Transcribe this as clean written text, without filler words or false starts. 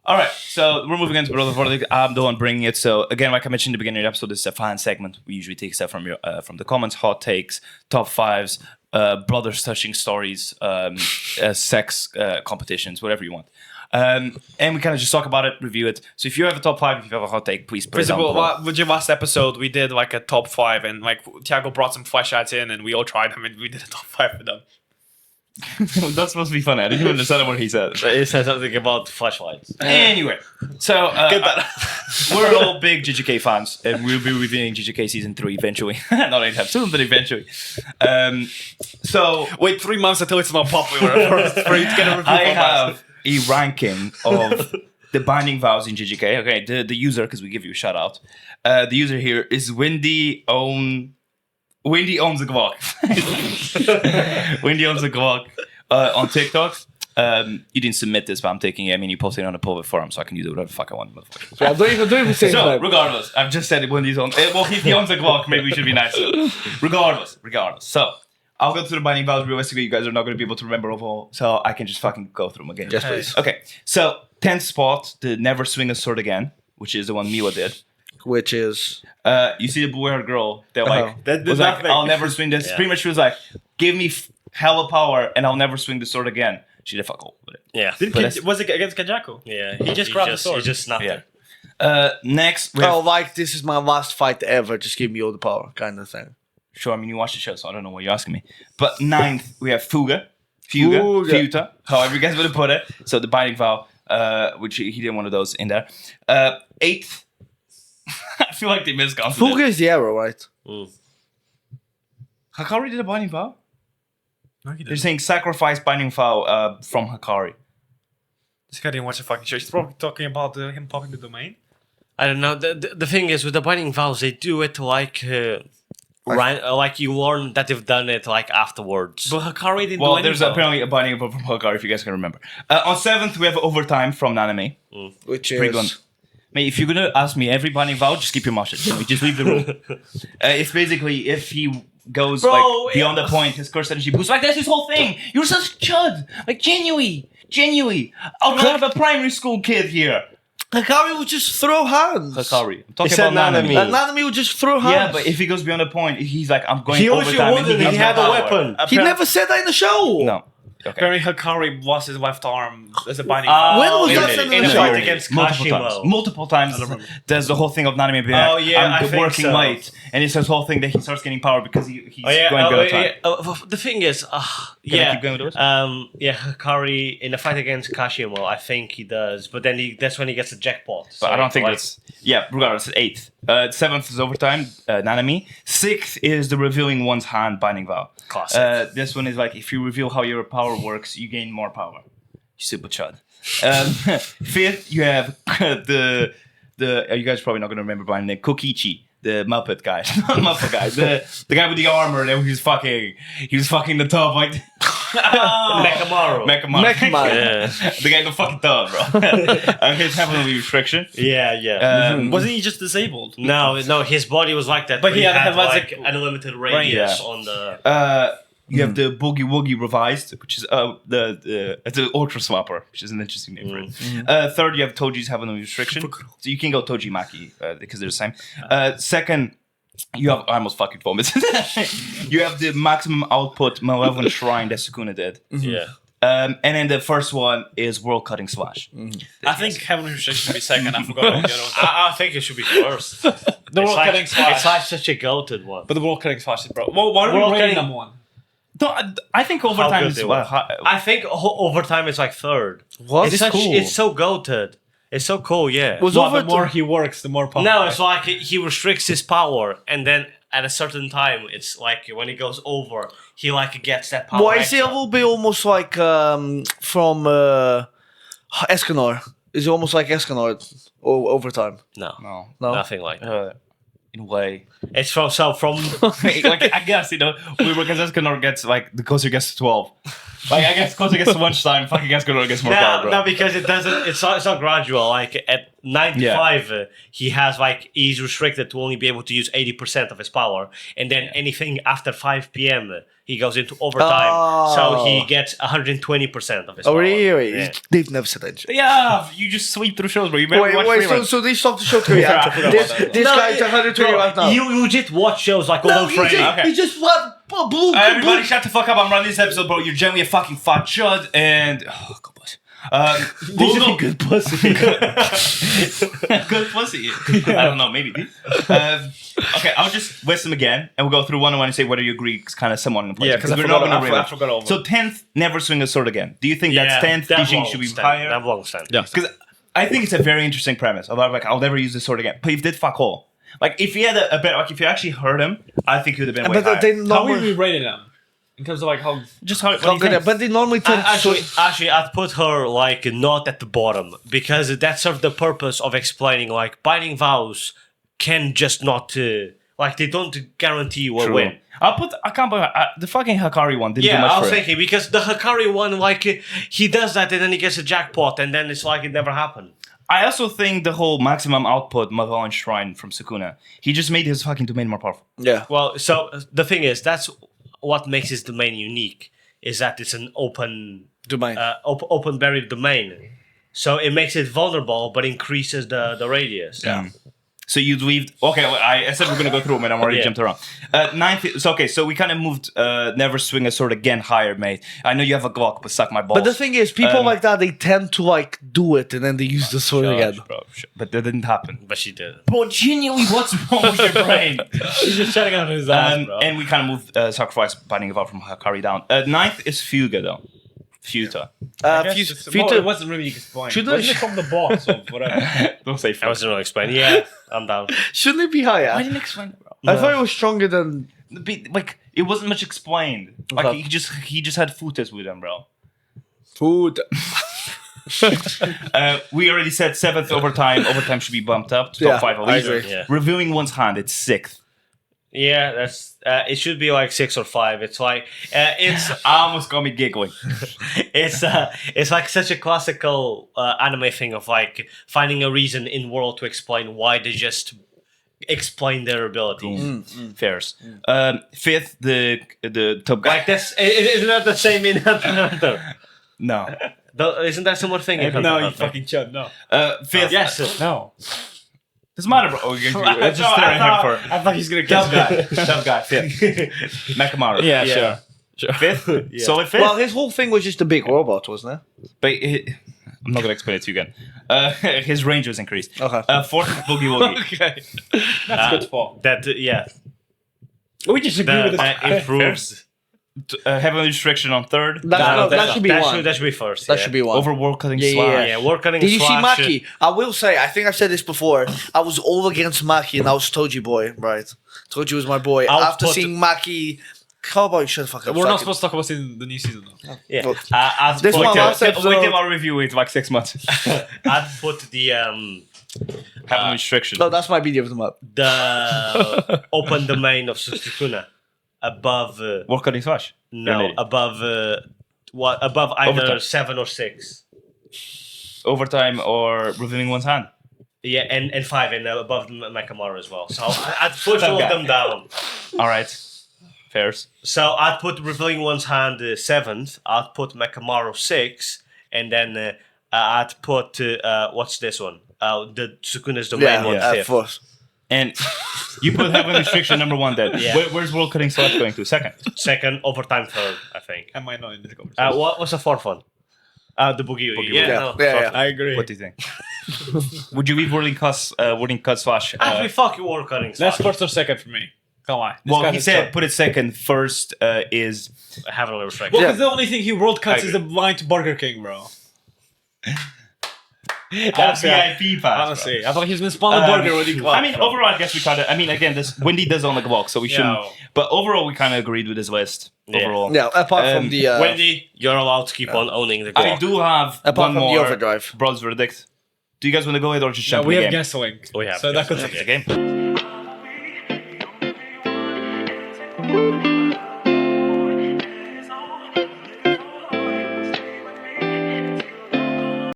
All right, so we're moving into Brother Verdict. I'm the one bringing it. So again, like I mentioned in the beginning of the episode, this is a fan segment. We usually take stuff from the comments, hot takes, top fives, brothers touching stories, sex competitions, whatever you want. And we kind of just talk about it, review it. So if you have a top five, if you have a hot take, please put it down below. With your last episode, we did like a top five, and like Thiago brought some flashlights in, and we all tried them, and we did a top five for them. That's supposed to be funny. I didn't even understand what he said. He said something about flashlights. Anyway, so we're all big JJK fans, and we'll be reviewing JJK season 3 eventually. Not anytime soon, but eventually. So wait 3 months until it's not popular for you to get a review. I have a ranking of the Binding Vows in JJK. Okay, the user, because we give you a shout out. The user here is Wendy owns a Glock. Wendy owns a Glock on TikTok. You didn't submit this, but I'm taking it. I mean, you posted it on a public forum, so I can use it whatever the fuck I want. Yeah, don't even say so, that. regardless, I've just said it Wendy's on. Well, if he owns a Glock, maybe we should be nicer. Regardless. So, I'll go through the Binding Vows. Realistically, you guys are not going to be able to remember all, so I can just fucking go through them again. Yes, please. Okay, so 10th spot, the Never Swing a Sword Again, which is the one Miwa did. Which is... you see the blue-haired girl that That was like, nothing. I'll never swing this. Yeah. Pretty much she was like, give me hella power and I'll never swing the sword again. She did fuck all with it. Yeah. Was it against Kanjaku? Yeah. He just grabbed the sword. He just snapped Yeah. it. Next, we have, Oh, like, this is my last fight ever. Just give me all the power, kind of thing. sure, I mean, you watched the show, so I don't know what you're asking me. But 9th, we have Fuga, however you guys would have put it. So the Binding Vow, which he did one of those in there. 8th, I feel like they miscounted Fuga it. is the arrow, right? Hakari did a Binding Vow? No, he They're didn't. saying sacrifice Binding Vow from Hakari. This guy didn't watch the fucking show. He's probably talking about him popping the domain. I don't know. The thing is, with the Binding Vows, they do it like you learn that they've done it like afterwards. But Hakari didn't do Well, anything. there's apparently a Binding Vow from Hakari, if you guys can remember. On 7th, we have Overtime from Nanami. Which Pretty good. is... Mate, if you're gonna ask me every Binding Vow, just keep your mouth shut. Just leave the room. It's basically if he goes like beyond the point, his curse energy boosts. Like that's his whole thing. You're such a chud. Like genuinely. I'll have a primary school kid here. Hakari would just throw hands. Hakari. I'm talking He said about Nanami. Nanami. Nanami would just throw hands. Yeah, but if he goes beyond the point, he's like, I'm going He also overtime. wouldn't. and He gives had no a power. weapon. He never said that in the show. No. Okay. Apparently Hakari lost his left arm as a binding. When was in that the- said in in the the show? fight against multiple Kashimo. times. There's the whole thing of Nanami being like, Oh, yeah, I'm I the think working so. might. And it's this whole thing that he starts getting power because he's going beyond time. The thing is, Can I keep going with this? Hakari in the fight against Kashimo, I think he does, but then that's when he gets the jackpot. But I don't think that's... Yeah, regardless, it's 8th. 7th is Overtime, Nanami. 6th is the Revealing One's Hand Binding Vow. Classic. This one is like, if you reveal how your power works, you gain more power. You super chud. 5th, you have the you guys are probably not going to remember by name, Kokichi. The Muppet guy, not Muppet guy, the guy with the armor that he was fucking the tub like Mekamaru. Yeah. The guy in the fucking tub, bro. His heavenly restriction. Yeah. Wasn't he just disabled? No, his body was like that, But he had like unlimited radius on the. You have the Boogie Woogie revised, which is the Ultra Swapper, which is an interesting name for it. Third, you have Toji's heavenly restriction, so you can go Toji Maki because they're the same. Second, you have I almost fucking vomited. You have the maximum output Malevolent Shrine that Sukuna did. Yeah. And then the first one is World Cutting Slash. I think Heavenly Restriction should be second. I forgot about the other one. I think it should be first. The World Cutting Slash. It's like such a goated one. But the World Cutting Slash is bro. Well, why don't World we rate Cutting- number one? No, I think Overtime good is they were. I think Overtime is like third. What? It's cool. It's so goated. It's so cool, yeah. Was Well, over the more he works, the more power. No, it's like he restricts his power, and then at a certain time, it's like when he goes over, he like gets that power. Well, is it a little bit almost like from Escanor? Is it almost like Escanor overtime? No, No. nothing like that. in a way. It's from Like I guess because Escanor gets like the closer gets to 12. Like I guess closer gets to lunchtime, fucking Escanor gets more power, bro. No, because it doesn't. It's not gradual. Like at 95, he has like he's restricted to only be able to use 80% of his power, and then anything after 5 p.m. He goes into overtime, so he gets 120% of his power. Oh, really? Yeah. They've never said that shit. Yeah, you just sweep through shows, bro. You better watch reruns. So they stopped the show to react. This guy's 120 right now. You legit watch shows like Golden Freddy. He just what? Blue. Everybody, shut the fuck up! I'm running this episode, bro. You're generally a fucking fat chud, and God bless. Good pussy. Good pussy. I don't know, maybe. Okay, I'll just list them again, and we'll go through one and say whether you agree. Kind of someone in place. Yeah, because we're not I gonna forgot all. So 10th, never swing a sword again. Do you think that's 10th? Do you think it should be higher? That won't stand. Yeah. Because I think it's a very interesting premise. I'll never use this sword again. But if did fuck all. Like if he had a bit, like if you actually heard him, I think he would have been way higher. How would we rate him? In terms of like how Just how good, but they normally tend Actually, I'd put her like not at the bottom because that serves the purpose of explaining like Binding Vows can just not like they don't guarantee you a win. I can't believe the fucking Hakari one didn't do much I was for it. thinking because the Hakari one like he does that and then he gets a jackpot and then it's like it never happened. I also think the whole maximum output Magellan Shrine from Sukuna, he just made his fucking domain more powerful. Yeah. Well, so the thing is that's what makes his domain unique is that it's an open Domain. open buried domain, so it makes it vulnerable but increases the radius. Yeah. So you'd leave. Okay, well, I said we're gonna go through them, and I'm already jumped around. 9th. So okay, so we kind of moved. Never swing a sword again higher, mate. I know you have a Glock, but suck my balls. But the thing is, people like that, they tend to like do it and then they use the sword again. Bro, but that didn't happen. But she did. Bro, genuinely, what's wrong with your brain? he's just shutting out his ass, bro. And we kind of moved Sacrifice Binding Vows from Hakari down. 9th is Fuga though. Futa. It wasn't really explained. Should Wasn't I- it from the boss or whatever? Don't say I Fuga. wasn't really explaining. Yeah, I'm down. Shouldn't it be higher? I didn't explain it, bro. I thought it was stronger than. Like it wasn't much explained. Like Okay. he just had Futas with him, bro. Food. We already said 7th overtime. Overtime should be bumped up to top 5 at I least. agree. Yeah. Reviewing one's hand, it's 6th. Yeah, that's it. Should be like 6 or 5. It's like it's Almost got me giggling. it's like such a classical anime thing of like finding a reason in world to explain why they just explain their abilities. Fairs. 5th, the top guy. Like this, isn't that the same in Hunter? No. Isn't that similar thing in Hunter? No, you fucking chud, no. 5th. Yes. No. Doesn't matter, bro. Oh, you're just staring at him for. I thought he's gonna Tough get guy. Tough guy. 5th. Nakamaru. Yeah, Yeah. sure. 5th. Yeah. Solid 5th. Well, his whole thing was just a big robot, wasn't it? But I'm not gonna explain it to you again. His range was increased. Okay. 4th is Boogie Woogie. Okay. That's good for. That yeah. We just agree with That this. improves. Heavily restriction on 3rd. That should be one. That should be first. That yeah. should be one. Over world cutting Yeah, slash. Yeah, work cutting. Did you see slash, Maki? I will say, I think I've said this before. I was all against Maki and I was Toji boy, right? Toji was my boy. I'll After put- seeing Maki, cowboy, shut the fuck up. We're not Fuck it. supposed to talk about the new season though. Yeah. Look. I'd This put, one last Wait episode. till our review it like 6 months. I'd put the Having restriction. No, that's my video of them up. the open domain of Sukuna above World cutting slash. no above above either Overtime. 7 or 6. Overtime or revealing one's hand. Yeah, and 5 and above Nakamaru as well. So I'd push all of Okay. them down. All right. Fairs. So I'd put revealing one's hand 7th. I'd put Nakamaru 6, and then I'd put what's this one? The Sukuna's domain one Yeah, 5th. first. And you put heavy restriction number 1 then. Yeah. Where's world cutting slash going to? 2nd. 2nd, overtime 3rd, I think. Am I not in this conversation? What was the 4th one? The Boogie Woogie. Yeah, Yeah. no, Yeah, fuck yeah. I agree. What do you think? Would you leave wording cut slash? Actually, fuck you, war cutting. That's slash. first or second for me. Come on. This Well, guy he is said tough. put it 2nd. First is Heavily restricted. Well, Yeah. because the only thing he world cuts I is the line to Burger King, bro. Honestly, VIP pass. Honestly, I thought he was gonna spawn a burger when he I mean, overall, I guess we kind of. I mean, again, this Wendy does own the box, so we shouldn't. Yeah. But overall, we kind of agreed with this list. Yeah. Overall, Yeah, apart from Um, the. Wendy, you're allowed to keep on owning the I goal. do have apart one from more the overdrive. Broad's verdict. Do you guys want to go ahead or just Yeah, jump we in the have game? guest link. We have So that guest could link. The game.